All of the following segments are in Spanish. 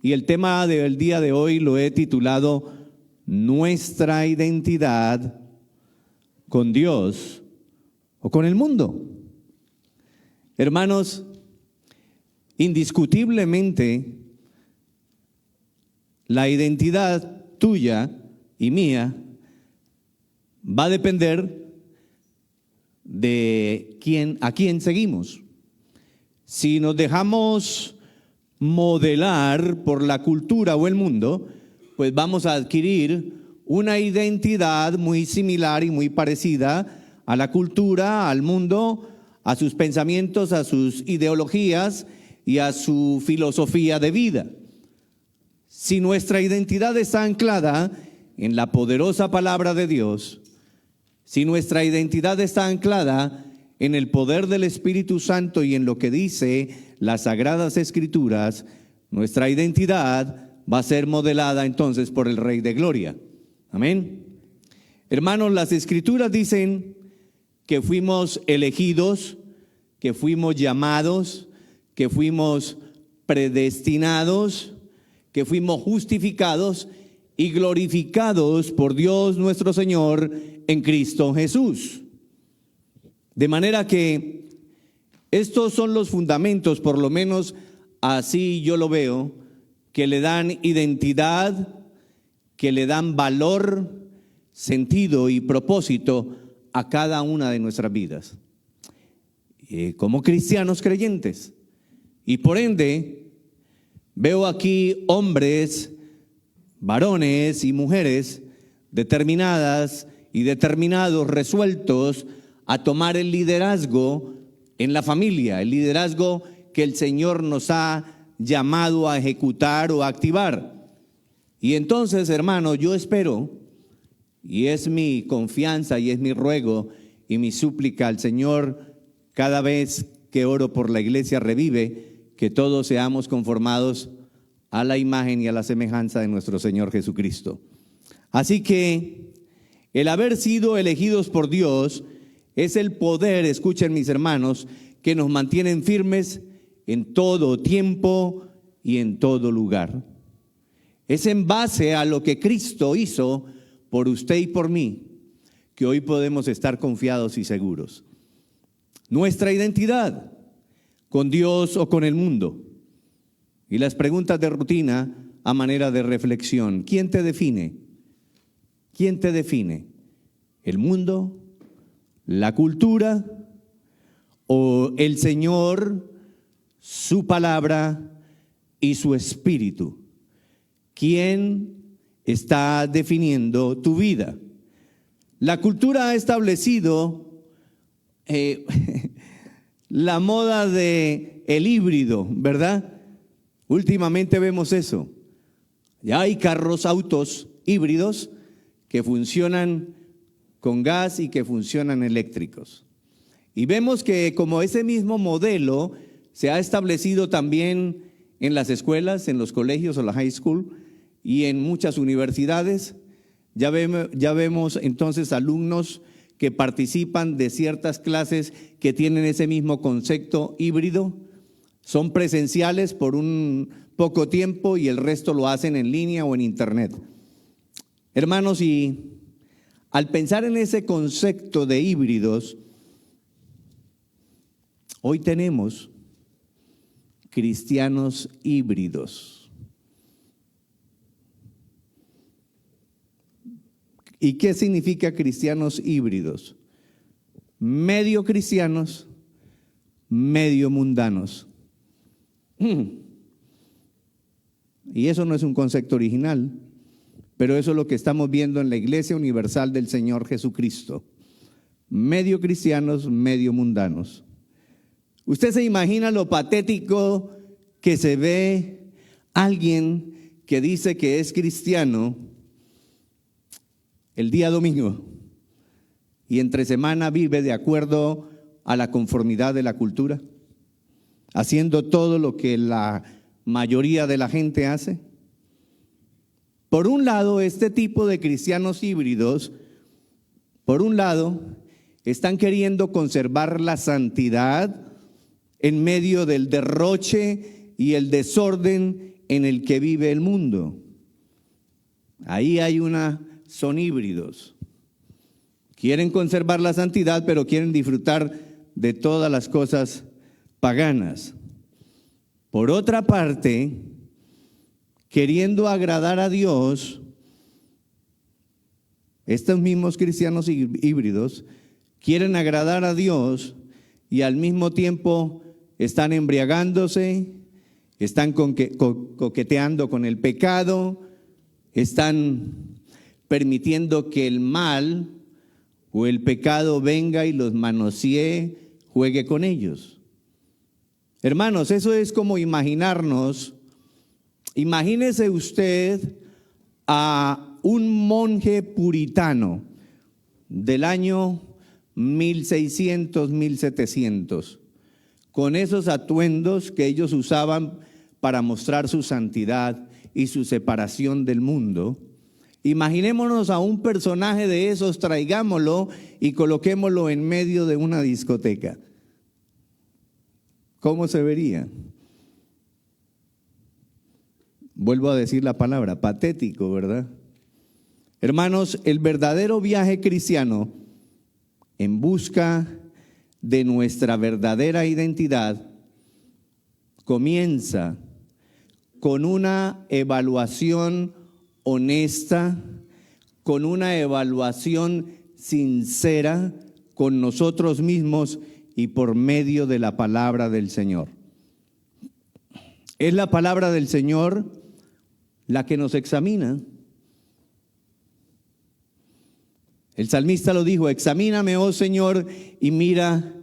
y el tema del día de hoy lo he titulado Nuestra identidad con Dios o con el mundo. Hermanos, indiscutiblemente la identidad tuya y mía va a depender de a quién seguimos. Si nos dejamos modelar por la cultura o el mundo, pues vamos a adquirir una identidad muy similar y muy parecida a la cultura, al mundo, a sus pensamientos, a sus ideologías y a su filosofía de vida. Si nuestra identidad está anclada en la poderosa palabra de Dios, si nuestra identidad está anclada en el poder del Espíritu Santo y en lo que dice las Sagradas Escrituras, nuestra identidad va a ser modelada entonces por el Rey de Gloria. Amén. Hermanos, las Escrituras dicen que fuimos elegidos, que fuimos llamados, que fuimos predestinados, que fuimos justificados y glorificados por Dios nuestro Señor en Cristo Jesús. De manera que estos son los fundamentos, por lo menos así yo lo veo, que le dan identidad, que le dan valor, sentido y propósito a cada una de nuestras vidas. Como cristianos creyentes. Y por ende, veo aquí hombres, varones y mujeres determinadas y determinados, resueltos a tomar el liderazgo en la familia, el liderazgo que el Señor nos ha llamado a ejecutar o a activar. Y entonces, hermano, yo espero, y es mi confianza y es mi ruego y mi súplica al Señor cada vez que oro por la iglesia Revive, que todos seamos conformados a la imagen y a la semejanza de nuestro Señor Jesucristo. Así que el haber sido elegidos por Dios es el poder, escuchen mis hermanos, que nos mantienen firmes en todo tiempo y en todo lugar. Es en base a lo que Cristo hizo por usted y por mí que hoy podemos estar confiados y seguros. Nuestra identidad con Dios o con el mundo. Y las preguntas de rutina a manera de reflexión. ¿Quién te define? ¿Quién te define? ¿El mundo? ¿La cultura? ¿O el Señor, su palabra y su espíritu? ¿Quién está definiendo tu vida? La cultura ha establecido la moda de el híbrido, ¿verdad? Últimamente vemos eso. Ya hay carros, autos híbridos que funcionan con gas y que funcionan eléctricos. Y vemos que como ese mismo modelo se ha establecido también en las escuelas, en los colegios o la high school y en muchas universidades, ya vemos entonces alumnos que participan de ciertas clases que tienen ese mismo concepto híbrido. Son presenciales por un poco tiempo y el resto lo hacen en línea o en internet. Hermanos, y al pensar en ese concepto de híbridos, hoy tenemos cristianos híbridos. ¿Y qué significa cristianos híbridos? Medio cristianos, medio mundanos. Y eso no es un concepto original, pero eso es lo que estamos viendo en la Iglesia Universal del Señor Jesucristo. Medio cristianos, medio mundanos. ¿Usted se imagina lo patético que se ve alguien que dice que es cristiano el día domingo y entre semana vive de acuerdo a la conformidad de la cultura, haciendo todo lo que la mayoría de la gente hace? Por un lado, este tipo de cristianos híbridos, por un lado, están queriendo conservar la santidad en medio del derroche y el desorden en el que vive el mundo. Ahí son híbridos. Quieren conservar la santidad, pero quieren disfrutar de todas las cosas paganas. Por otra parte, queriendo agradar a Dios, estos mismos cristianos híbridos quieren agradar a Dios y al mismo tiempo están embriagándose, están coqueteando con el pecado, están permitiendo que el mal o el pecado venga y los manosee, juegue con ellos. Hermanos, eso es como imagínese usted a un monje puritano del año 1600, 1700, con esos atuendos que ellos usaban para mostrar su santidad y su separación del mundo. Imaginémonos a un personaje de esos, traigámoslo y coloquémoslo en medio de una discoteca. ¿Cómo se vería? Vuelvo a decir la palabra, patético, ¿verdad? Hermanos, el verdadero viaje cristiano en busca de nuestra verdadera identidad comienza con una evaluación honesta, con una evaluación sincera con nosotros mismos y por medio de la palabra del Señor. Es la palabra del Señor la que nos examina. El salmista lo dijo: examíname, oh Señor, y mira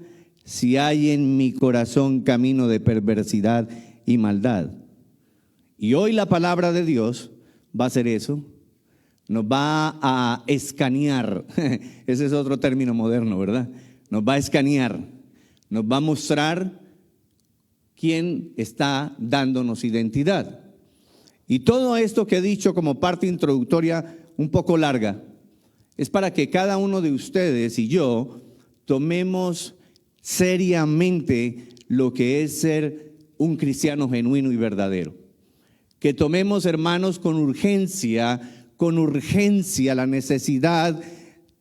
si hay en mi corazón camino de perversidad y maldad. Y hoy la palabra de Dios va a hacer eso, nos va a escanear. Ese es otro término moderno, ¿verdad? Nos va a escanear, nos va a mostrar quién está dándonos identidad. Y todo esto que he dicho como parte introductoria un poco larga, es para que cada uno de ustedes y yo tomemos seriamente lo que es ser un cristiano genuino y verdadero. Que tomemos, hermanos, con urgencia la necesidad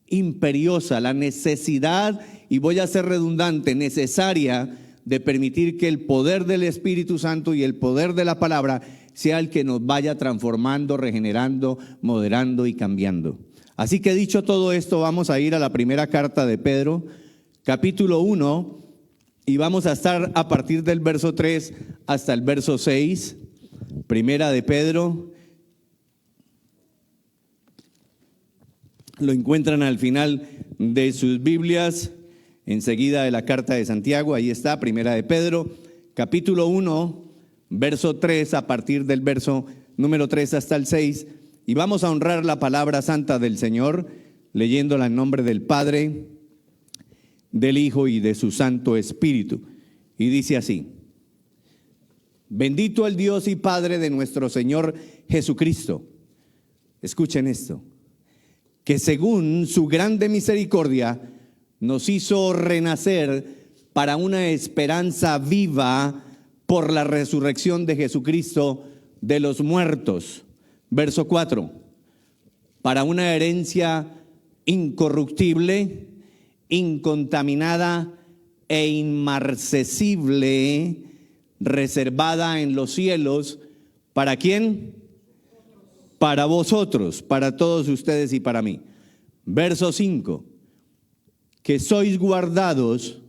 imperiosa, la necesidad, y voy a ser redundante, necesaria de permitir que el poder del Espíritu Santo y el poder de la palabra sea el que nos vaya transformando, regenerando, moderando y cambiando. Así que dicho todo esto, vamos a ir a la primera carta de Pedro, capítulo 1, y vamos a estar a partir del verso 3 hasta el verso 6. Primera de Pedro, lo encuentran al final de sus Biblias, enseguida de la carta de Santiago. Ahí está, Primera de Pedro, capítulo 1, verso 3, a partir del verso número 3 hasta el 6. Y vamos a honrar la palabra santa del Señor, leyéndola en nombre del Padre, del Hijo y de su Santo Espíritu. Y dice así: bendito el Dios y Padre de nuestro Señor Jesucristo. Escuchen esto: que según su grande misericordia nos hizo renacer para una esperanza viva por la resurrección de Jesucristo de los muertos. Verso 4, para una herencia incorruptible, incontaminada e inmarcesible, reservada en los cielos. ¿Para quién? Para vosotros, para todos ustedes y para mí. Verso 5, que sois guardados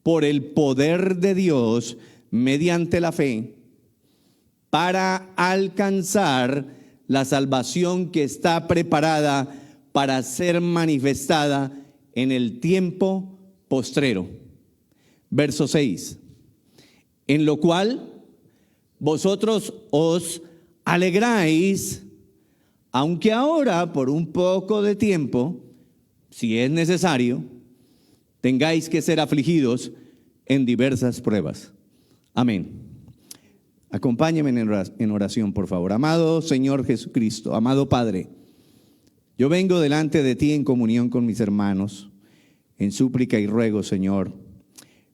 por el poder de Dios mediante la fe para alcanzar la salvación que está preparada para ser manifestada en el tiempo postrero. Verso 6, en lo cual vosotros os alegráis, aunque ahora por un poco de tiempo, si es necesario, tengáis que ser afligidos en diversas pruebas. Amén. Acompáñenme en oración, por favor. Amado Señor Jesucristo, amado Padre, yo vengo delante de ti en comunión con mis hermanos, en súplica y ruego, Señor,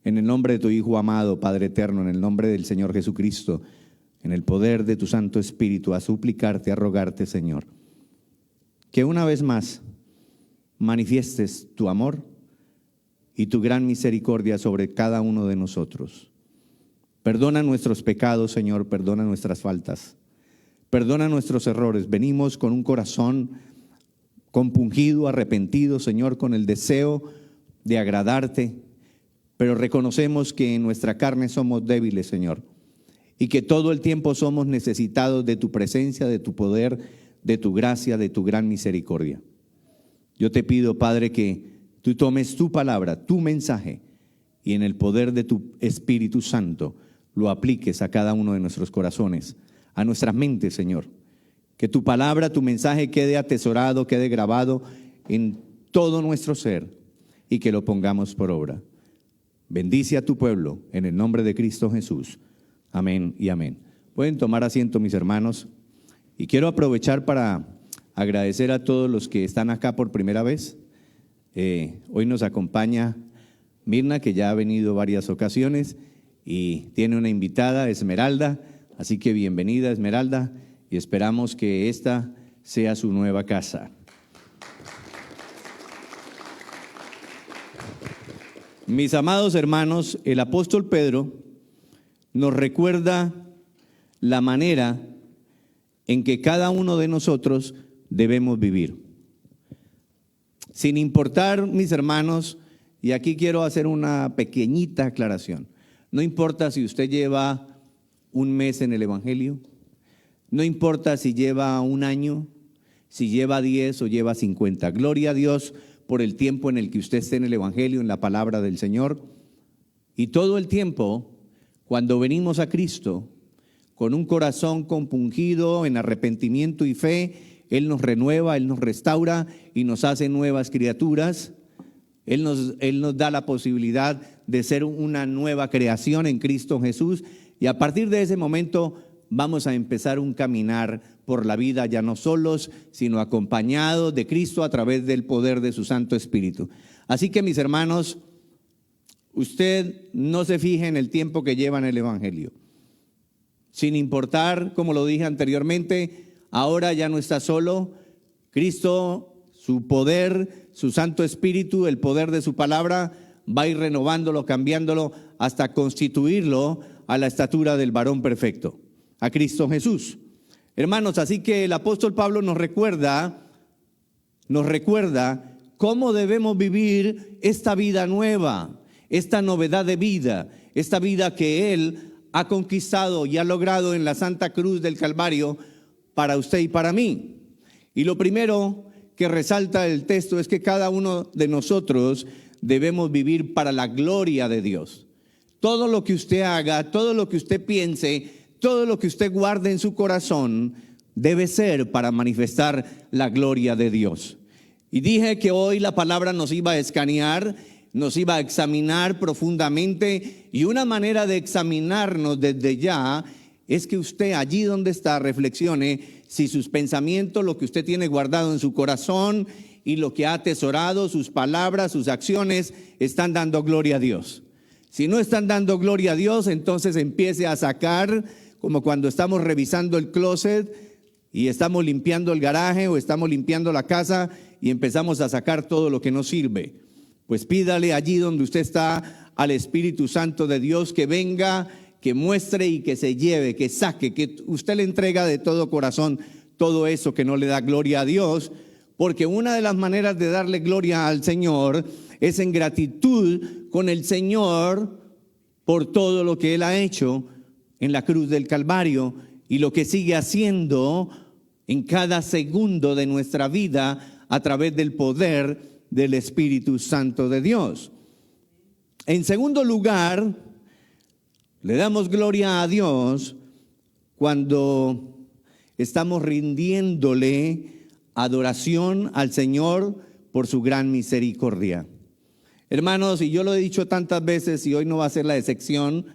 en el nombre de tu Hijo amado, Padre eterno, en el nombre del Señor Jesucristo, en el poder de tu Santo Espíritu, a suplicarte, a rogarte, Señor, que una vez más manifiestes tu amor y tu gran misericordia sobre cada uno de nosotros. Perdona nuestros pecados, Señor, perdona nuestras faltas, perdona nuestros errores. Venimos con un corazón compungido, arrepentido, Señor, con el deseo de agradarte, pero reconocemos que en nuestra carne somos débiles, Señor, y que todo el tiempo somos necesitados de tu presencia, de tu poder, de tu gracia, de tu gran misericordia. Yo te pido, Padre, que tú tomes tu palabra, tu mensaje, y en el poder de tu Espíritu Santo lo apliques a cada uno de nuestros corazones, a nuestras mentes, Señor. Que tu palabra, tu mensaje quede atesorado, quede grabado en todo nuestro ser y que lo pongamos por obra. Bendice a tu pueblo en el nombre de Cristo Jesús. Amén y amén. Pueden tomar asiento, mis hermanos, y quiero aprovechar para agradecer a todos los que están acá por primera vez. Hoy nos acompaña Mirna, que ya ha venido varias ocasiones y tiene una invitada, Esmeralda, así que bienvenida, Esmeralda, y esperamos que esta sea su nueva casa. Mis amados hermanos, el apóstol Pedro nos recuerda la manera en que cada uno de nosotros debemos vivir. Sin importar, mis hermanos, y aquí quiero hacer una pequeñita aclaración, no importa si usted lleva un mes en el Evangelio, no importa si lleva un año, si lleva 10 o lleva 50. Gloria a Dios por el tiempo en el que usted esté en el Evangelio, en la palabra del Señor. Y todo el tiempo, cuando venimos a Cristo, con un corazón compungido en arrepentimiento y fe, Él nos renueva, Él nos restaura y nos hace nuevas criaturas. Él nos da la posibilidad de ser una nueva creación en Cristo Jesús. Y a partir de ese momento vamos a empezar un caminar por la vida, ya no solos, sino acompañados de Cristo a través del poder de su Santo Espíritu. Así que, mis hermanos, usted no se fije en el tiempo que lleva en el Evangelio. Sin importar, como lo dije anteriormente, ahora ya no está solo. Cristo, su poder, su Santo Espíritu, el poder de su palabra, va a ir renovándolo, cambiándolo, hasta constituirlo a la estatura del varón perfecto, a Cristo Jesús. Hermanos, así que el apóstol Pablo nos recuerda cómo debemos vivir esta vida nueva, esta novedad de vida, esta vida que Él ha conquistado y ha logrado en la Santa Cruz del Calvario para usted y para mí. Y lo primero que resalta el texto es que cada uno de nosotros debemos vivir para la gloria de Dios. Todo lo que usted haga, todo lo que usted piense, todo lo que usted guarde en su corazón debe ser para manifestar la gloria de Dios. Y dije que hoy la palabra nos iba a escanear, nos iba a examinar profundamente, y una manera de examinarnos desde ya es que usted allí donde está reflexione si sus pensamientos, lo que usted tiene guardado en su corazón y lo que ha atesorado, sus palabras, sus acciones, están dando gloria a Dios. Si no están dando gloria a Dios, entonces empiece a sacar, como cuando estamos revisando el closet y estamos limpiando el garaje o estamos limpiando la casa y empezamos a sacar todo lo que no sirve. Pues pídale allí donde usted está al Espíritu Santo de Dios que venga, que muestre y que se lleve, que saque, que usted le entrega de todo corazón todo eso que no le da gloria a Dios, porque una de las maneras de darle gloria al Señor es en gratitud con el Señor por todo lo que Él ha hecho en la cruz del Calvario y lo que sigue haciendo en cada segundo de nuestra vida a través del poder del Espíritu Santo de Dios. En segundo lugar, le damos gloria a Dios cuando estamos rindiéndole adoración al Señor por su gran misericordia. Hermanos, y yo lo he dicho tantas veces y hoy no va a ser la excepción,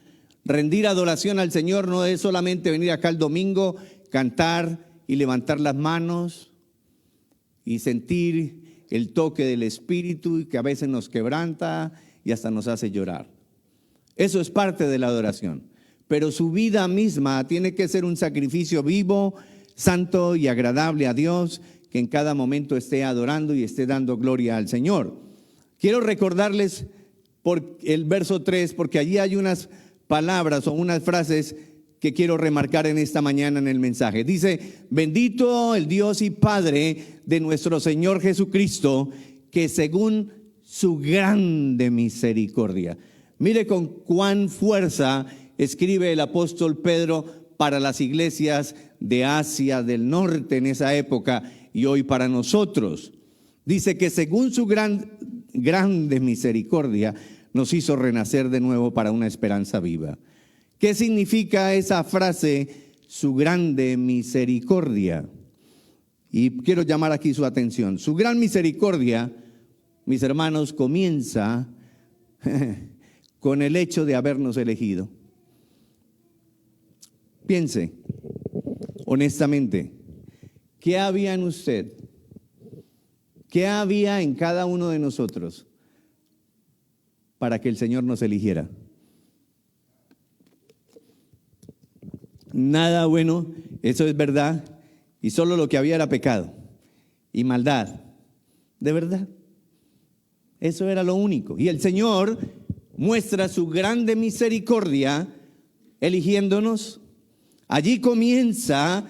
rendir adoración al Señor no es solamente venir acá el domingo, cantar y levantar las manos y sentir el toque del Espíritu que a veces nos quebranta y hasta nos hace llorar. Eso es parte de la adoración. pero su vida misma tiene que ser un sacrificio vivo, santo y agradable a Dios, que en cada momento esté adorando y esté dando gloria al Señor. Quiero recordarles por el verso 3, porque allí hay unas palabras o unas frases que quiero remarcar en esta mañana en el mensaje. Dice: bendito el Dios y Padre de nuestro Señor Jesucristo, que según su grande misericordia. Mire con cuán fuerza escribe el apóstol Pedro para las iglesias de Asia del Norte en esa época y hoy para nosotros. Dice que según su grande misericordia nos hizo renacer de nuevo para una esperanza viva. ¿Qué significa esa frase, su grande misericordia? Y quiero llamar aquí su atención. Su gran misericordia, mis hermanos, comienza con el hecho de habernos elegido. Piense, honestamente, ¿qué había en usted? ¿Qué había en cada uno de nosotros para que el Señor nos eligiera? Nada bueno, eso es verdad, y solo lo que había era pecado y maldad, de verdad. Eso era lo único. Y el Señor muestra su grande misericordia eligiéndonos. Allí comienza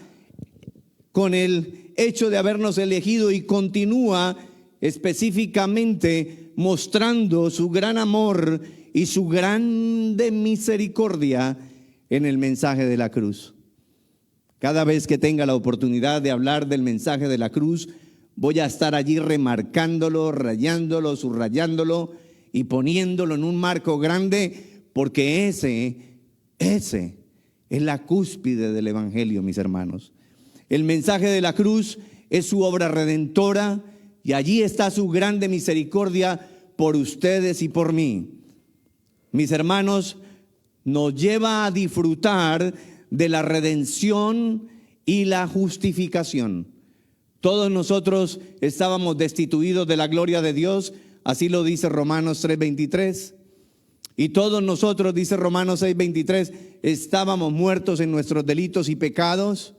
con el hecho de habernos elegido y continúa específicamente mostrando su gran amor y su grande misericordia en el mensaje de la cruz. Cada vez que tenga la oportunidad de hablar del mensaje de la cruz, voy a estar allí remarcándolo, rayándolo, subrayándolo y poniéndolo en un marco grande, porque ese es la cúspide del evangelio, mis hermanos. El mensaje de la cruz es su obra redentora y allí está su grande misericordia por ustedes y por mí. Mis hermanos, nos lleva a disfrutar de la redención y la justificación. Todos nosotros estábamos destituidos de la gloria de Dios, así lo dice Romanos 3:23. Y todos nosotros, dice Romanos 6:23, estábamos muertos en nuestros delitos y pecados,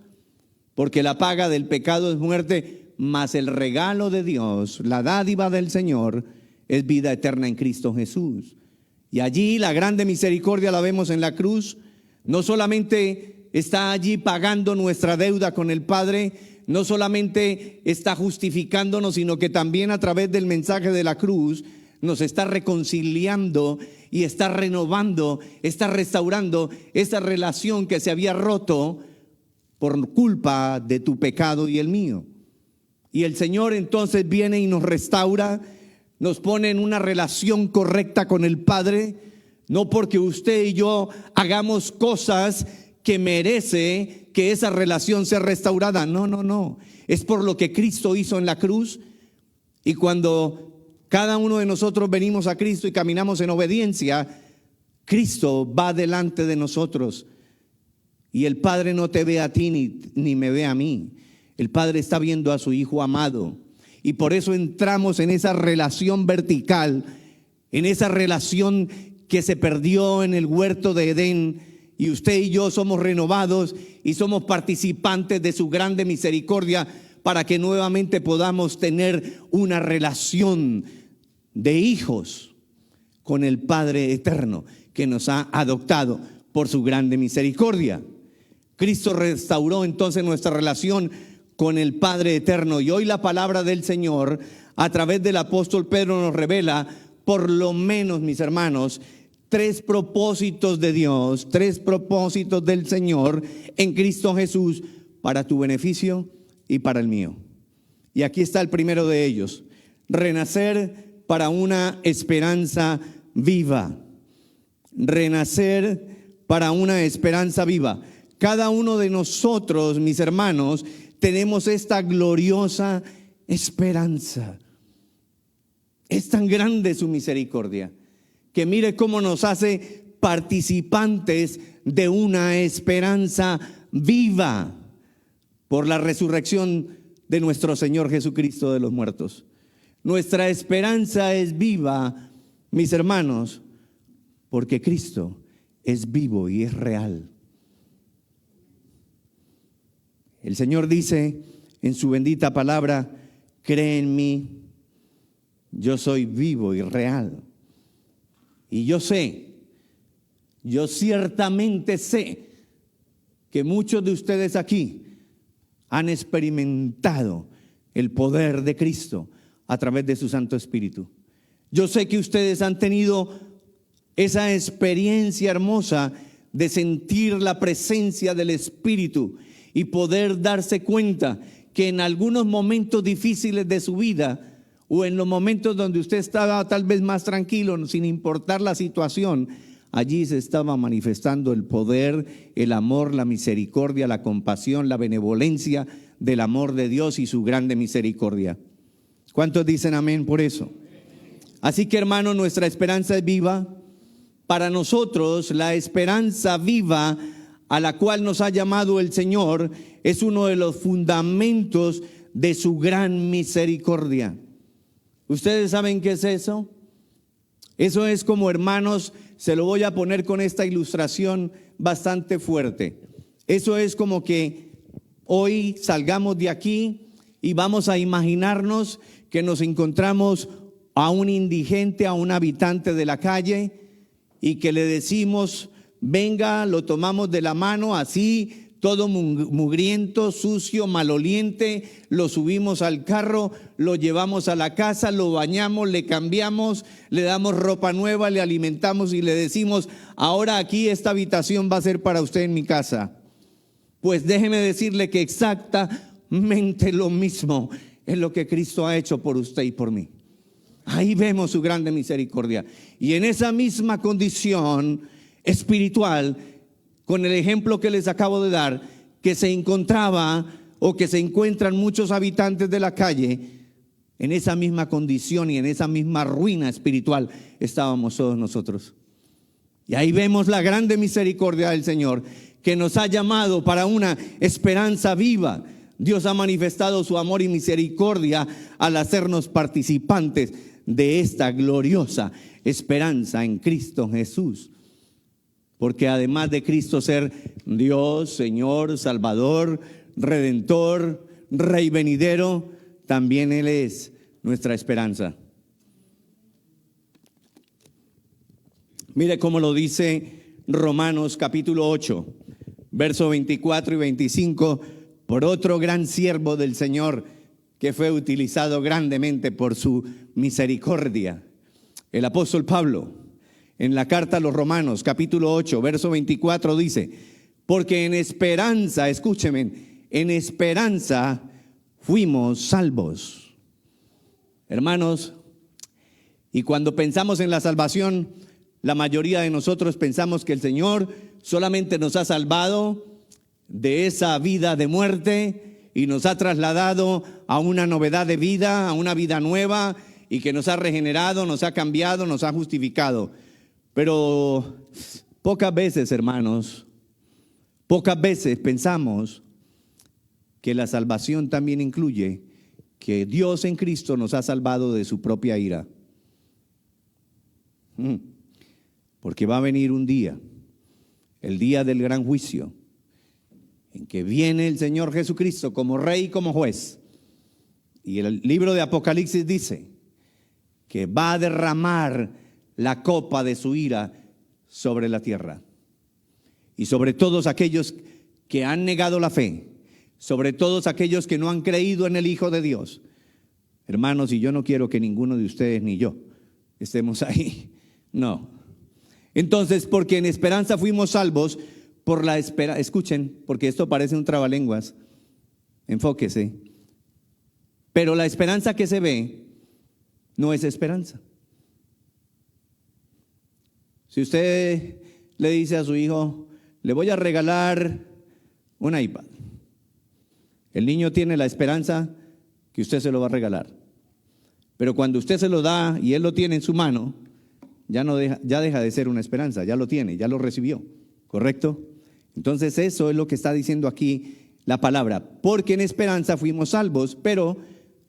porque la paga del pecado es muerte, mas el regalo de Dios, la dádiva del Señor, es vida eterna en Cristo Jesús. Y allí la grande misericordia la vemos en la cruz. No solamente está allí pagando nuestra deuda con el Padre, no solamente está justificándonos, sino que también a través del mensaje de la cruz nos está reconciliando y está renovando, está restaurando esa relación que se había roto por culpa de tu pecado y el mío. Y el Señor entonces viene y nos restaura, nos pone en una relación correcta con el Padre, no porque usted y yo hagamos cosas que merece que esa relación sea restaurada. No. Es por lo que Cristo hizo en la cruz. Y cuando cada uno de nosotros venimos a Cristo y caminamos en obediencia, Cristo va delante de nosotros. Y el Padre no te ve a ti ni me ve a mí. El Padre está viendo a su Hijo amado. Y por eso entramos en esa relación vertical, en esa relación que se perdió en el huerto de Edén. Y usted y yo somos renovados y somos participantes de su grande misericordia para que nuevamente podamos tener una relación de hijos con el Padre eterno que nos ha adoptado por su grande misericordia. Cristo restauró entonces nuestra relación con el Padre eterno, y hoy la palabra del Señor a través del apóstol Pedro nos revela por lo menos, mis hermanos, 3 propósitos de Dios, 3 propósitos del Señor en Cristo Jesús para tu beneficio y para el mío. Y aquí está el primero de ellos: renacer para una esperanza viva. Renacer para una esperanza viva. Cada uno de nosotros, mis hermanos, tenemos esta gloriosa esperanza. Es tan grande su misericordia que mire cómo nos hace participantes de una esperanza viva por la resurrección de nuestro Señor Jesucristo de los muertos. Nuestra esperanza es viva, mis hermanos, porque Cristo es vivo y es real. El Señor dice en su bendita palabra: cree en mí, yo soy vivo y real. Y yo ciertamente sé que muchos de ustedes aquí han experimentado el poder de Cristo a través de su Santo Espíritu. Yo sé que ustedes han tenido esa experiencia hermosa de sentir la presencia del Espíritu y poder darse cuenta que en algunos momentos difíciles de su vida, o en los momentos donde usted estaba tal vez más tranquilo, sin importar la situación, allí se estaba manifestando el poder, el amor, la misericordia, la compasión, la benevolencia del amor de Dios y su grande misericordia. ¿Cuántos dicen amén por eso? Así que, hermanos, nuestra esperanza es viva. Para nosotros, la esperanza viva a la cual nos ha llamado el Señor es uno de los fundamentos de su gran misericordia. ¿Ustedes saben qué es eso? Eso es como, hermanos, se lo voy a poner con esta ilustración bastante fuerte. Eso es como que hoy salgamos de aquí y vamos a imaginarnos que nos encontramos a un indigente, a un habitante de la calle, y que le decimos: venga, lo tomamos de la mano así, todo mugriento, sucio, maloliente, lo subimos al carro, lo llevamos a la casa, lo bañamos, le cambiamos, le damos ropa nueva, le alimentamos y le decimos: ahora aquí esta habitación va a ser para usted en mi casa. Pues déjeme decirle que exactamente lo mismo es lo que Cristo ha hecho por usted y por mí. Ahí vemos su grande misericordia. Y en esa misma condición espiritual, con el ejemplo que les acabo de dar, que se encontraba o que se encuentran muchos habitantes de la calle, en esa misma condición y en esa misma ruina espiritual estábamos todos nosotros. Y ahí vemos la grande misericordia del Señor, que nos ha llamado para una esperanza viva. Dios ha manifestado su amor y misericordia al hacernos participantes de esta gloriosa esperanza en Cristo Jesús. Porque además de Cristo ser Dios, Señor, Salvador, Redentor, Rey venidero, también Él es nuestra esperanza. Mire cómo lo dice Romanos capítulo 8, versos 24 y 25, por otro gran siervo del Señor que fue utilizado grandemente por su misericordia, el apóstol Pablo. En la carta a los Romanos, capítulo 8, verso 24 dice: porque en esperanza, escúcheme, en esperanza fuimos salvos. Hermanos, y cuando pensamos en la salvación, la mayoría de nosotros pensamos que el Señor solamente nos ha salvado de esa vida de muerte y nos ha trasladado a una novedad de vida, a una vida nueva, y que nos ha regenerado, nos ha cambiado, nos ha justificado. Pero pocas veces, hermanos, pocas veces pensamos que la salvación también incluye que Dios en Cristo nos ha salvado de su propia ira. Porque va a venir un día, el día del gran juicio, en que viene el Señor Jesucristo como Rey y como juez. Y el libro de Apocalipsis dice que va a derramar la copa de su ira sobre la tierra y sobre todos aquellos que han negado la fe, sobre todos aquellos que no han creído en el Hijo de Dios. Hermanos, y yo no quiero que ninguno de ustedes ni yo estemos ahí, no. Entonces, porque en esperanza fuimos salvos, por la espera, escuchen, porque esto parece un trabalenguas, enfóquese, pero la esperanza que se ve no es esperanza. Si usted le dice a su hijo: le voy a regalar un iPad, el niño tiene la esperanza que usted se lo va a regalar. Pero cuando usted se lo da y él lo tiene en su mano, ya deja de ser una esperanza, ya lo tiene, ya lo recibió, ¿correcto? Entonces eso es lo que está diciendo aquí la palabra. Porque en esperanza fuimos salvos, pero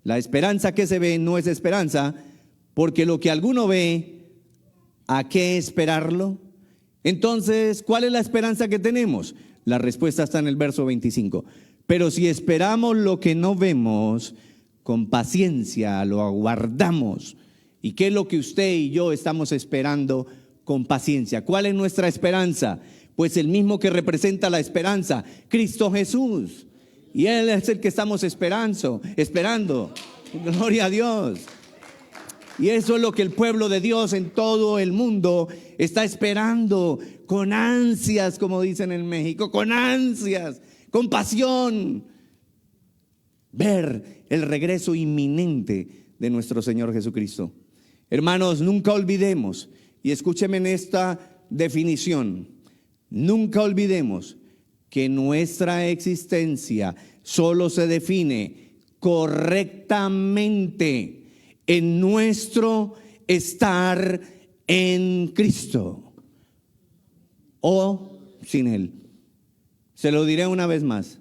la esperanza que se ve no es esperanza, porque lo que alguno ve, ¿a qué esperarlo? Entonces, ¿cuál es la esperanza que tenemos? La respuesta está en el verso 25. Pero si esperamos lo que no vemos, con paciencia lo aguardamos. ¿Y qué es lo que usted y yo estamos esperando con paciencia? ¿Cuál es nuestra esperanza? Pues el mismo que representa la esperanza, Cristo Jesús. Y Él es el que estamos esperando. Gloria a Dios. Y eso es lo que el pueblo de Dios en todo el mundo está esperando con ansias, como dicen en México, con ansias, con pasión. Ver el regreso inminente de nuestro Señor Jesucristo. Hermanos, nunca olvidemos, y escúcheme en esta definición, nunca olvidemos que nuestra existencia solo se define correctamente en nuestro estar en Cristo o sin Él. Se lo diré una vez más.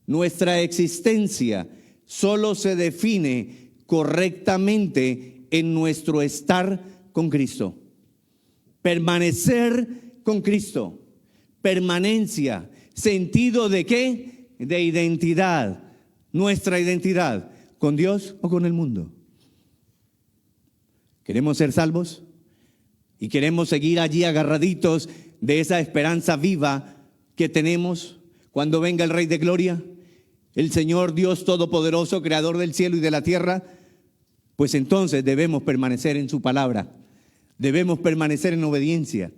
Nuestra existencia solo se define correctamente en nuestro estar con Cristo. Permanecer con Cristo. Permanencia. ¿Sentido de qué? De identidad. Nuestra identidad. ¿Con Dios o con el mundo? ¿Queremos ser salvos? Y queremos seguir allí agarraditos de esa esperanza viva que tenemos cuando venga el Rey de Gloria, el Señor Dios Todopoderoso, Creador del cielo y de la tierra. Pues entonces debemos permanecer en su palabra, debemos permanecer en obediencia,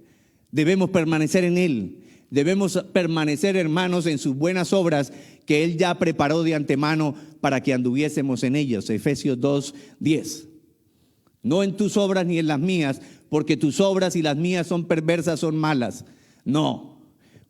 debemos permanecer en Él, debemos permanecer, hermanos, en sus buenas obras que Él ya preparó de antemano para que anduviésemos en ellas. Efesios 2:10. No en tus obras ni en las mías, porque tus obras y las mías son perversas, son malas. No,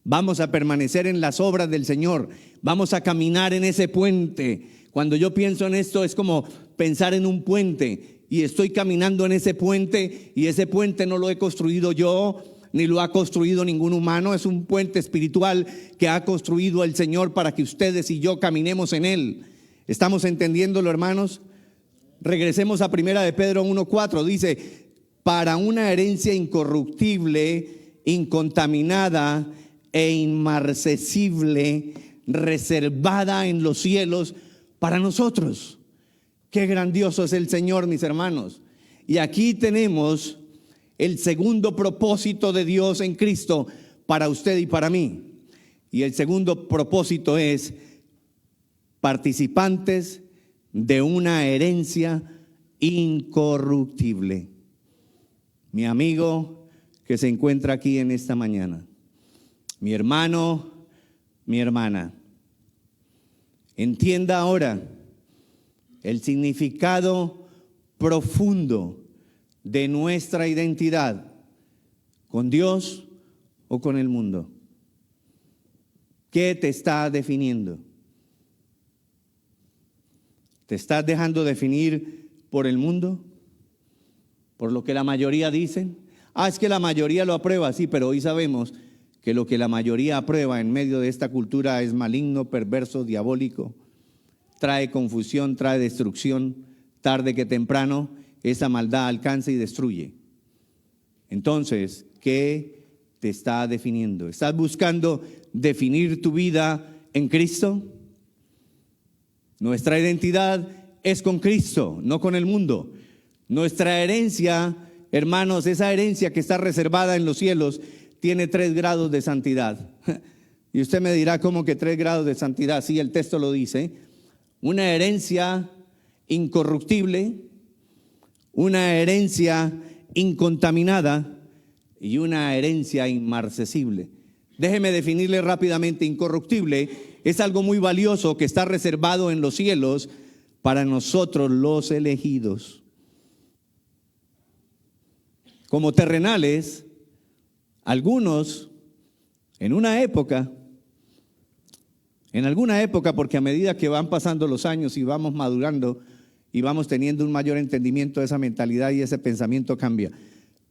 vamos a permanecer en las obras del Señor, vamos a caminar en ese puente. Cuando yo pienso en esto es como pensar en un puente, y estoy caminando en ese puente, y ese puente no lo he construido yo, ni lo ha construido ningún humano. Es un puente espiritual que ha construido el Señor para que ustedes y yo caminemos en él. ¿Estamos entendiéndolo, hermanos? Regresemos a Primera de Pedro 1:4. Dice: para una herencia incorruptible, incontaminada e inmarcesible, reservada en los cielos para nosotros. Qué grandioso es el Señor, mis hermanos. Y aquí tenemos el segundo propósito de Dios en Cristo para usted y para mí. Y el segundo propósito es participantes de una herencia incorruptible. Mi amigo que se encuentra aquí en esta mañana, mi hermano, mi hermana, entienda ahora el significado profundo de nuestra identidad con Dios o con el mundo. ¿Qué te está definiendo? ¿Te estás dejando definir por el mundo? ¿Por lo que la mayoría dicen? Es que la mayoría lo aprueba, sí, pero hoy sabemos que lo que la mayoría aprueba en medio de esta cultura es maligno, perverso, diabólico. Trae confusión, trae destrucción. Tarde que temprano esa maldad alcanza y destruye. Entonces, ¿qué te está definiendo? ¿Estás buscando definir tu vida en Cristo? Nuestra identidad es con Cristo, no con el mundo. Nuestra herencia, hermanos, esa herencia que está reservada en los cielos, tiene 3 grados de santidad. Y usted me dirá, ¿cómo que 3 grados de santidad? Sí, el texto lo dice. Una herencia incorruptible, una herencia incontaminada y una herencia inmarcesible. Déjeme definirle rápidamente. Incorruptible es algo muy valioso que está reservado en los cielos para nosotros los elegidos. Como terrenales, algunos en alguna época, porque a medida que van pasando los años y vamos madurando y vamos teniendo un mayor entendimiento de esa mentalidad y ese pensamiento cambia.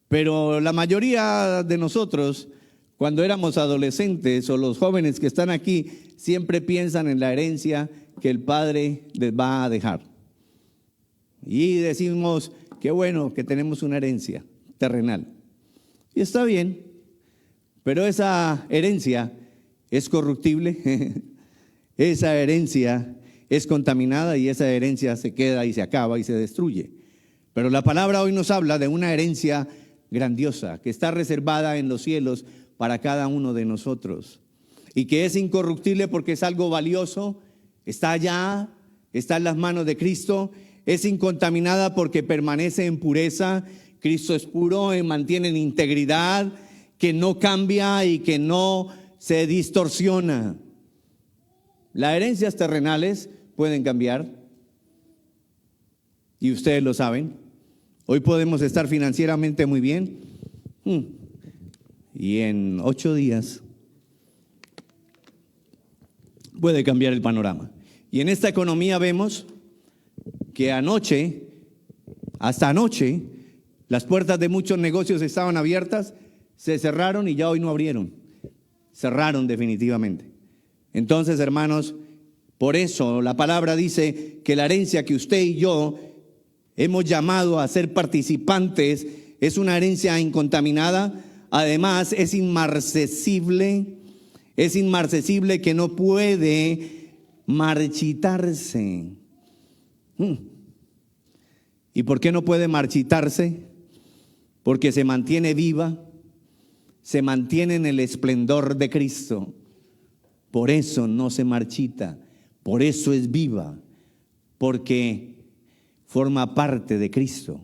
Pero la mayoría de nosotros, cuando éramos adolescentes o los jóvenes que están aquí, siempre piensan en la herencia que el Padre les va a dejar. Y decimos, qué bueno que tenemos una herencia terrenal. Y está bien, Pero esa herencia es corruptible, esa herencia es contaminada y esa herencia se queda y se acaba y se destruye. Pero la palabra hoy nos habla de una herencia grandiosa que está reservada en los cielos para cada uno de nosotros y que es incorruptible porque es algo valioso, está allá, está en las manos de Cristo, es incontaminada porque permanece en pureza. Cristo es puro, mantiene en integridad, que no cambia y que no se distorsiona. Las herencias terrenales pueden cambiar y ustedes lo saben. Hoy podemos estar financieramente muy bien y en 8 días puede cambiar el panorama. Y en esta economía vemos que hasta anoche, las puertas de muchos negocios estaban abiertas, se cerraron y ya hoy no abrieron. Cerraron definitivamente. Entonces, hermanos, por eso la palabra dice que la herencia que usted y yo hemos llamado a ser participantes es una herencia incontaminada. Además, es inmarcesible que no puede marchitarse. ¿Y por qué no puede marchitarse? Porque se mantiene viva, se mantiene en el esplendor de Cristo. Por eso no se marchita, por eso es viva, porque forma parte de Cristo,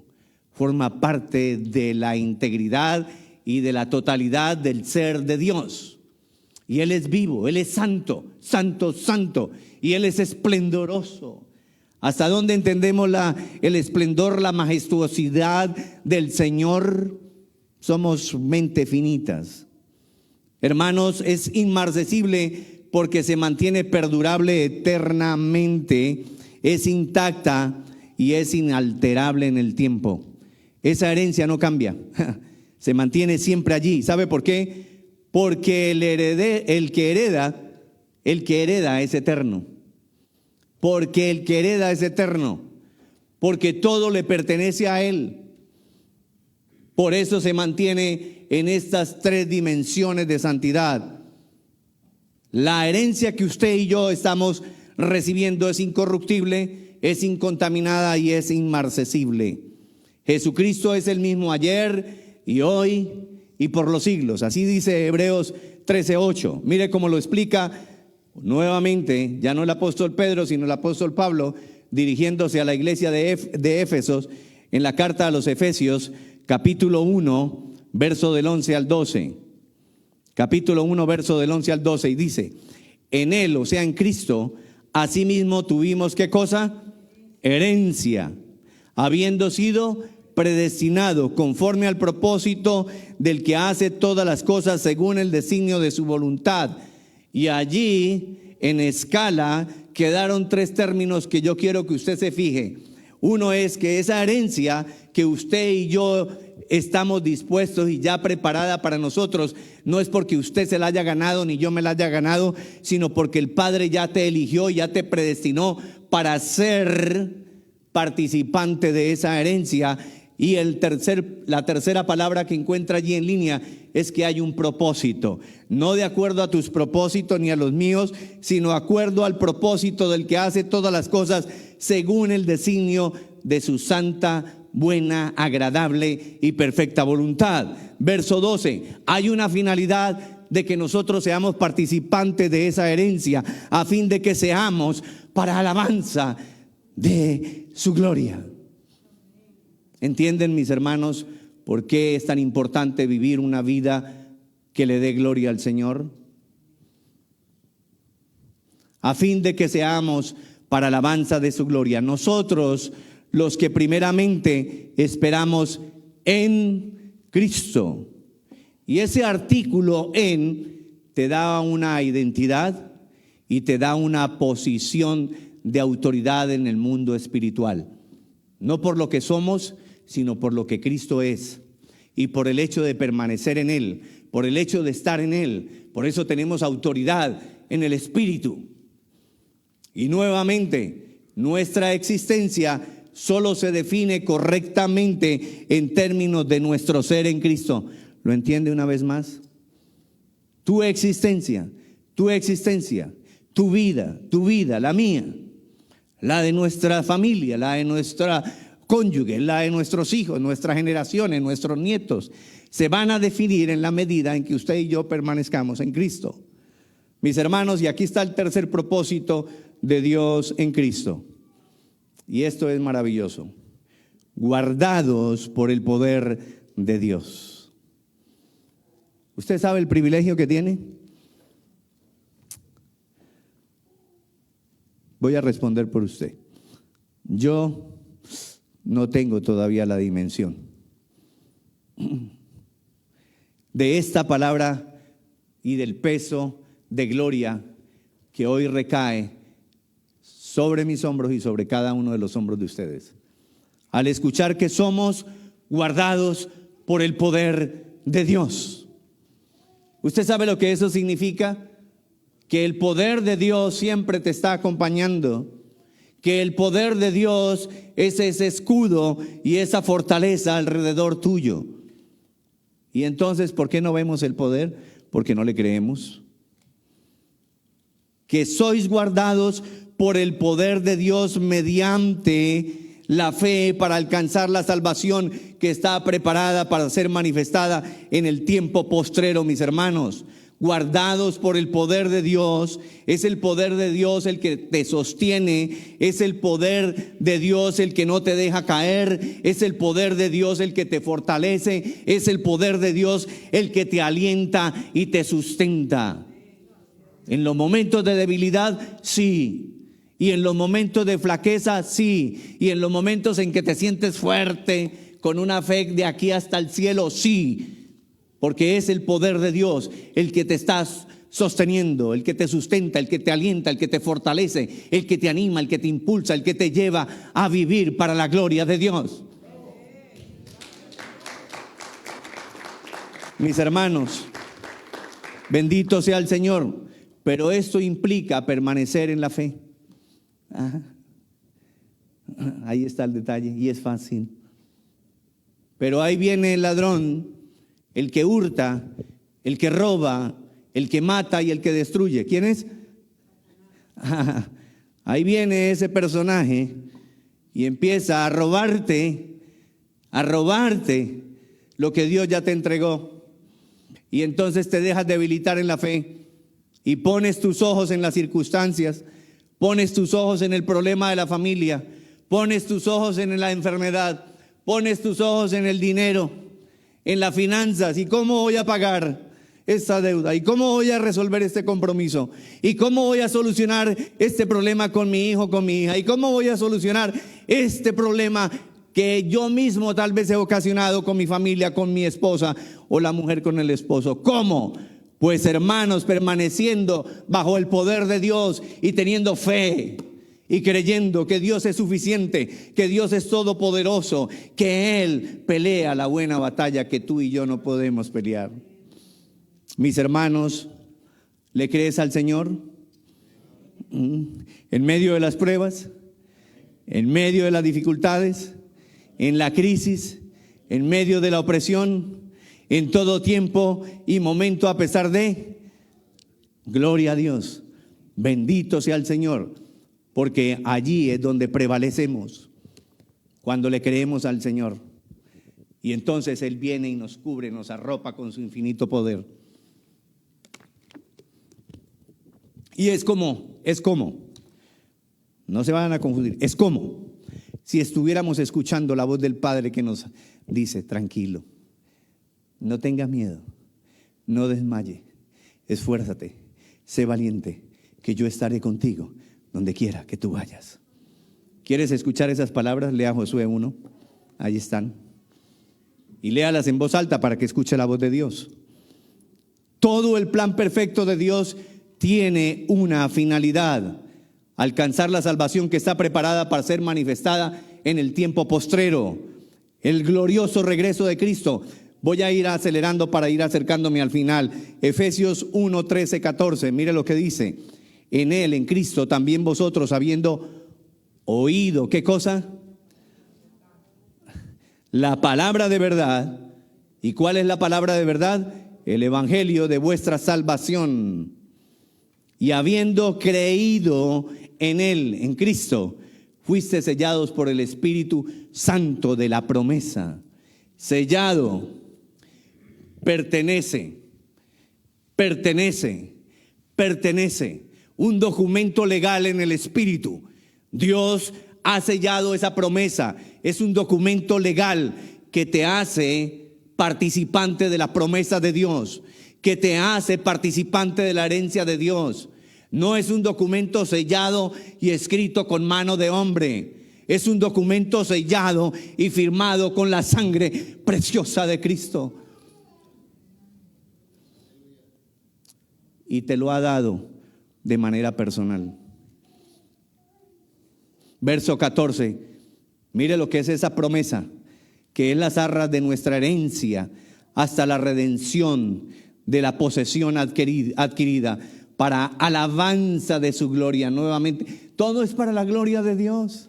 forma parte de la integridad y de la totalidad del ser de Dios. Y Él es vivo, Él es santo, santo, santo, y Él es esplendoroso. ¿Hasta dónde entendemos el esplendor, la majestuosidad del Señor? Somos mente finitas. Hermanos, es inmarcesible porque se mantiene perdurable eternamente, es intacta y es inalterable en el tiempo. Esa herencia no cambia, se mantiene siempre allí. ¿Sabe por qué? Porque el que hereda es eterno. Porque el que hereda es eterno, porque todo le pertenece a Él. Por eso se mantiene en estas 3 dimensiones de santidad. La herencia que usted y yo estamos recibiendo es incorruptible, es incontaminada y es inmarcesible. Jesucristo es el mismo ayer y hoy y por los siglos. Así dice Hebreos 13:8. Mire cómo lo explica nuevamente, ya no el apóstol Pedro, sino el apóstol Pablo, dirigiéndose a la iglesia de Éfesos, en la carta a los Efesios, capítulo 1, verso del 11 al 12. Capítulo 1, verso del 11 al 12, y dice: en Él, o sea, en Cristo, asimismo tuvimos, ¿qué cosa? Herencia, habiendo sido predestinado conforme al propósito del que hace todas las cosas según el designio de su voluntad. Y allí, en escala, quedaron 3 términos que yo quiero que usted se fije. Uno es que esa herencia que usted y yo estamos dispuestos y ya preparada para nosotros, no es porque usted se la haya ganado ni yo me la haya ganado, sino porque el Padre ya te eligió, ya te predestinó para ser participante de esa herencia. Y la tercera palabra que encuentra allí en línea es que hay un propósito, no de acuerdo a tus propósitos ni a los míos, sino de acuerdo al propósito del que hace todas las cosas según el designio de su santa, buena, agradable y perfecta voluntad. Verso 12, hay una finalidad de que nosotros seamos participantes de esa herencia, a fin de que seamos para alabanza de su gloria. ¿Entienden, mis hermanos, por qué es tan importante vivir una vida que le dé gloria al Señor? A fin de que seamos para alabanza de su gloria. Nosotros, los que primeramente esperamos en Cristo. Y ese artículo en te da una identidad y te da una posición de autoridad en el mundo espiritual. No por lo que somos, sino por lo que Cristo es y por el hecho de permanecer en Él, por el hecho de estar en Él. Por eso tenemos autoridad en el Espíritu. Y nuevamente, nuestra existencia solo se define correctamente en términos de nuestro ser en Cristo. ¿Lo entiende una vez más? tu existencia, tu vida, la mía, la de nuestra familia, la de nuestra cónyuge, la de nuestros hijos, nuestras generaciones, nuestros nietos, se van a definir en la medida en que usted y yo permanezcamos en Cristo. Mis hermanos, y aquí está el tercer propósito de Dios en Cristo. Y esto es maravilloso. Guardados por el poder de Dios. ¿Usted sabe el privilegio que tiene? Voy a responder por usted. Yo no tengo todavía la dimensión de esta palabra y del peso de gloria que hoy recae sobre mis hombros y sobre cada uno de los hombros de ustedes, al escuchar que somos guardados por el poder de Dios. ¿Usted sabe lo que eso significa? Que el poder de Dios siempre te está acompañando, que el poder de Dios es ese escudo y esa fortaleza alrededor tuyo. Y entonces, ¿por qué no vemos el poder? Porque no le creemos. Que sois guardados por el poder de Dios mediante la fe para alcanzar la salvación que está preparada para ser manifestada en el tiempo postrero, mis hermanos. Guardados por el poder de Dios, es el poder de Dios el que te sostiene, es el poder de Dios el que no te deja caer, es el poder de Dios el que te fortalece, es el poder de Dios el que te alienta y te sustenta. En los momentos de debilidad, sí. Y en los momentos de flaqueza, sí. Y en los momentos en que te sientes fuerte, con una fe de aquí hasta el cielo, sí. Porque es el poder de Dios el que te está sosteniendo, el que te sustenta, el que te alienta, el que te fortalece, el que te anima, el que te impulsa, el que te lleva a vivir para la gloria de Dios. Mis hermanos, bendito sea el Señor, pero esto implica permanecer en la fe. Ajá. Ahí está el detalle y es fácil. Pero ahí viene el ladrón, el que hurta, el que roba, el que mata y el que destruye. ¿Quién es? Ahí viene ese personaje y empieza a robarte lo que Dios ya te entregó. Y entonces te dejas debilitar en la fe y pones tus ojos en las circunstancias, pones tus ojos en el problema de la familia, pones tus ojos en la enfermedad, pones tus ojos en el dinero, en las finanzas. ¿Y cómo voy a pagar esta deuda? ¿Y cómo voy a resolver este compromiso? ¿Y cómo voy a solucionar este problema con mi hijo, con mi hija? ¿Y cómo voy a solucionar este problema que yo mismo tal vez he ocasionado con mi familia, con mi esposa o la mujer con el esposo? ¿Cómo? Pues hermanos, permaneciendo bajo el poder de Dios y teniendo fe y creyendo que Dios es suficiente, que Dios es todopoderoso, que Él pelea la buena batalla que tú y yo no podemos pelear. Mis hermanos, ¿le crees al Señor? En medio de las pruebas, en medio de las dificultades, en la crisis, en medio de la opresión, en todo tiempo y momento, a pesar de, gloria a Dios, bendito sea el Señor, porque allí es donde prevalecemos, cuando le creemos al Señor. Y entonces Él viene y nos cubre, nos arropa con su infinito poder. Y es como, no se van a confundir, es como si estuviéramos escuchando la voz del Padre que nos dice: tranquilo, no tengas miedo, no desmaye, esfuérzate, sé valiente, que yo estaré contigo donde quiera que tú vayas. ¿Quieres escuchar esas palabras? Lea Josué 1, ahí están. Y léalas en voz alta para que escuche la voz de Dios. Todo el plan perfecto de Dios tiene una finalidad: alcanzar la salvación que está preparada para ser manifestada en el tiempo postrero, el glorioso regreso de Cristo. Voy a ir acelerando para ir acercándome al final. Efesios 1, 13, 14, mire lo que dice: en Él, en Cristo, también vosotros, habiendo oído, ¿qué cosa? La palabra de verdad. ¿Y cuál es la palabra de verdad? el evangelio de vuestra salvación. Y habiendo creído en Él, en Cristo, fuiste sellados por el Espíritu Santo de la promesa. Sellado, pertenece. Un documento legal en el Espíritu. Dios ha sellado esa promesa. Es un documento legal que te hace participante de la promesa de Dios, que te hace participante de la herencia de Dios. No es un documento sellado y escrito con mano de hombre. Es un documento sellado y firmado con la sangre preciosa de Cristo. Y te lo ha dado de manera personal. Verso 14. Mire lo que es esa promesa, que es las arras de nuestra herencia hasta la redención de la posesión adquirida para alabanza de su gloria. Nuevamente, todo es para la gloria de Dios,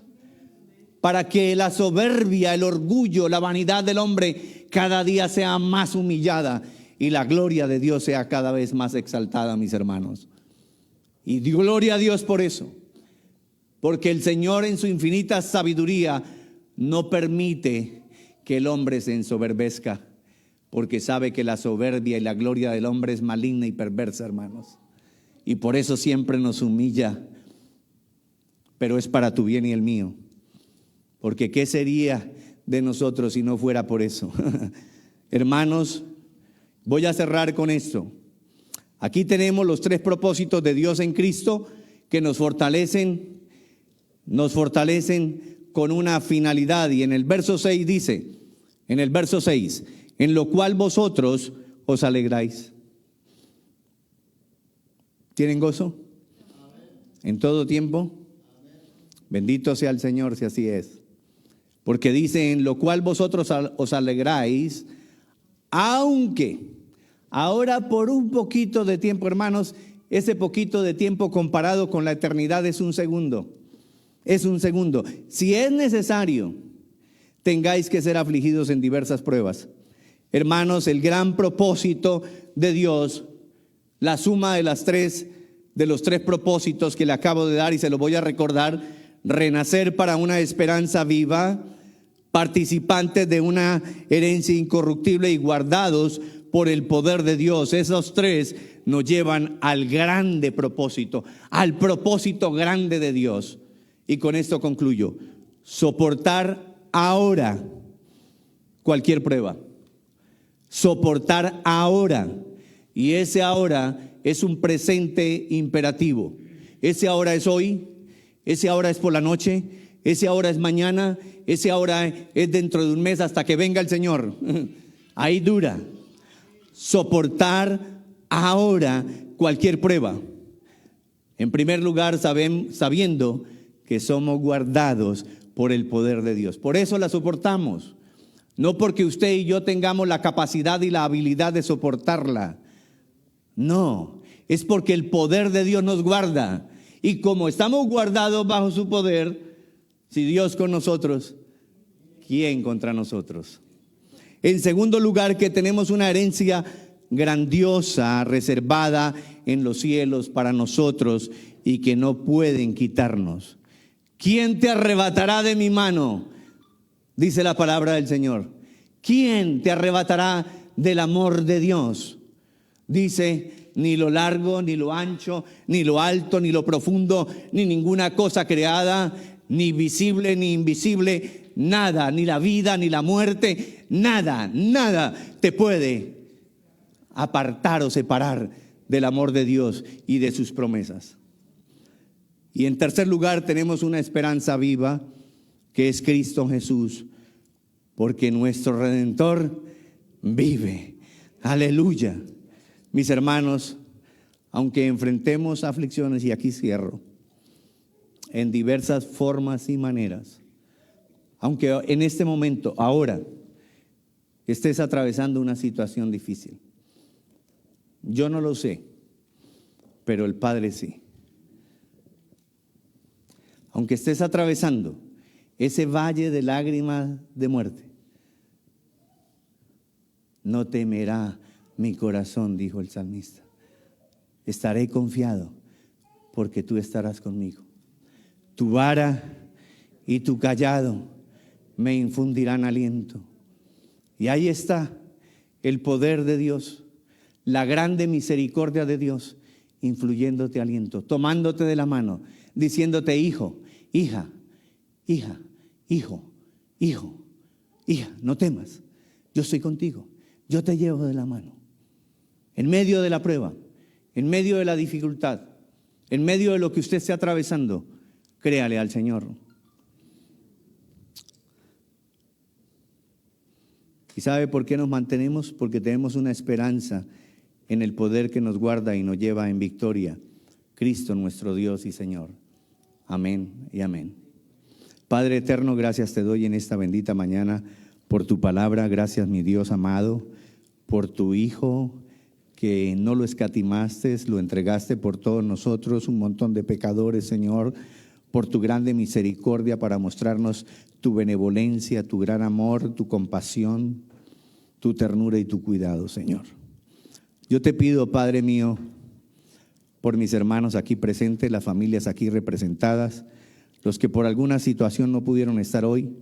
para que la soberbia, el orgullo, la vanidad del hombre cada día sea más humillada y la gloria de Dios sea cada vez más exaltada, mis hermanos. Y gloria a Dios por eso, porque el Señor en su infinita sabiduría no permite que el hombre se ensoberbezca, porque sabe que la soberbia y la gloria del hombre es maligna y perversa, hermanos. Y por eso siempre nos humilla, pero es para tu bien y el mío. Porque ¿qué sería de nosotros si no fuera por eso? Hermanos, voy a cerrar con esto. Aquí tenemos los 3 propósitos de Dios en Cristo que nos fortalecen con una finalidad. Y en el verso 6 dice, en lo cual vosotros os alegráis. ¿Tienen gozo? ¿En todo tiempo? Bendito sea el Señor si así es. Porque dice, en lo cual vosotros os alegráis, aunque ahora por un poquito de tiempo, hermanos, ese poquito de tiempo comparado con la eternidad es un segundo. Es un segundo. Si es necesario, tengáis que ser afligidos en diversas pruebas. Hermanos, el gran propósito de Dios, la suma de los tres propósitos que le acabo de dar y se lo voy a recordar: renacer para una esperanza viva, participantes de una herencia incorruptible y guardados por el poder de Dios. Esos 3 nos llevan al grande propósito, al propósito grande de Dios. Y con esto concluyo: soportar ahora cualquier prueba. Soportar ahora. Y ese ahora es un presente imperativo. Ese ahora es hoy, ese ahora es por la noche, ese ahora es mañana, ese ahora es dentro de un mes hasta que venga el Señor. Ahí dura. Soportar ahora cualquier prueba. En primer lugar, sabiendo que somos guardados por el poder de Dios. Por eso la soportamos. No porque usted y yo tengamos la capacidad y la habilidad de soportarla. No, es porque el poder de Dios nos guarda. Y como estamos guardados bajo su poder, si Dios con nosotros, ¿quién contra nosotros? En segundo lugar, que tenemos una herencia grandiosa, reservada en los cielos para nosotros y que no pueden quitarnos. ¿Quién te arrebatará de mi mano? Dice la palabra del Señor. ¿Quién te arrebatará del amor de Dios? Dice, ni lo largo, ni lo ancho, ni lo alto, ni lo profundo, ni ninguna cosa creada, ni visible, ni invisible, nada, ni la vida, ni la muerte, nada te puede apartar o separar del amor de Dios y de sus promesas. Y en tercer lugar, tenemos una esperanza viva, que es Cristo Jesús, porque nuestro Redentor vive. Aleluya. Mis hermanos, aunque enfrentemos aflicciones, y aquí cierro, en diversas formas y maneras, aunque en este momento, ahora, estés atravesando una situación difícil, yo no lo sé, pero el Padre sí. Aunque estés atravesando ese valle de lágrimas de muerte, no temerá, mi corazón, dijo el salmista. Estaré confiado porque tú estarás conmigo. Tu vara y tu cayado me infundirán aliento. Y ahí está el poder de Dios, la grande misericordia de Dios, influyéndote aliento, tomándote de la mano, diciéndote: hijo, hija, hija, hijo, hijo, hija, no temas, yo estoy contigo, yo te llevo de la mano. En medio de la prueba, en medio de la dificultad, en medio de lo que usted esté atravesando, créale al Señor. ¿Y sabe por qué nos mantenemos? Porque tenemos una esperanza en el poder que nos guarda y nos lleva en victoria. Cristo nuestro Dios y Señor. Amén y amén. Padre eterno, gracias te doy en esta bendita mañana por tu palabra. Gracias, mi Dios amado, por tu Hijo, que no lo escatimaste, lo entregaste por todos nosotros, un montón de pecadores, Señor, por tu grande misericordia para mostrarnos tu benevolencia, tu gran amor, tu compasión, tu ternura y tu cuidado, Señor. Yo te pido, Padre mío, por mis hermanos aquí presentes, las familias aquí representadas, los que por alguna situación no pudieron estar hoy,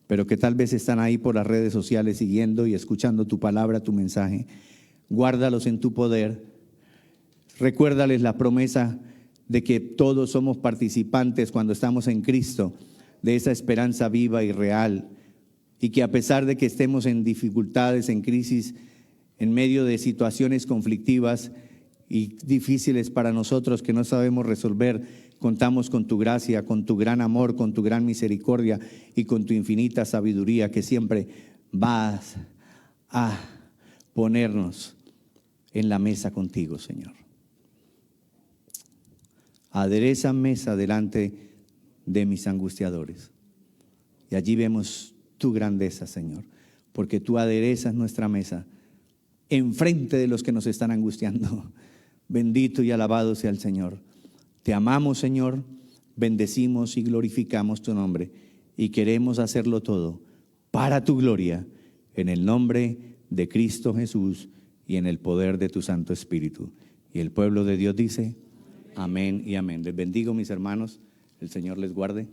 pero que tal vez están ahí por las redes sociales siguiendo y escuchando tu palabra, tu mensaje. Guárdalos en tu poder. Recuérdales la promesa de que todos somos participantes cuando estamos en Cristo, de esa esperanza viva y real, y que a pesar de que estemos en dificultades, en crisis, en medio de situaciones conflictivas y difíciles para nosotros que no sabemos resolver, contamos con tu gracia, con tu gran amor, con tu gran misericordia y con tu infinita sabiduría, que siempre vas a ponernos en la mesa contigo, Señor. Adereza mesa delante de mis angustiadores. Y allí vemos tu grandeza, Señor, porque tú aderezas nuestra mesa enfrente de los que nos están angustiando. Bendito y alabado sea el Señor. Te amamos, Señor, bendecimos y glorificamos tu nombre y queremos hacerlo todo para tu gloria, en el nombre de Cristo Jesús y en el poder de tu Santo Espíritu. Y el pueblo de Dios dice: amén y amén. Les bendigo, mis hermanos. El Señor les guarde.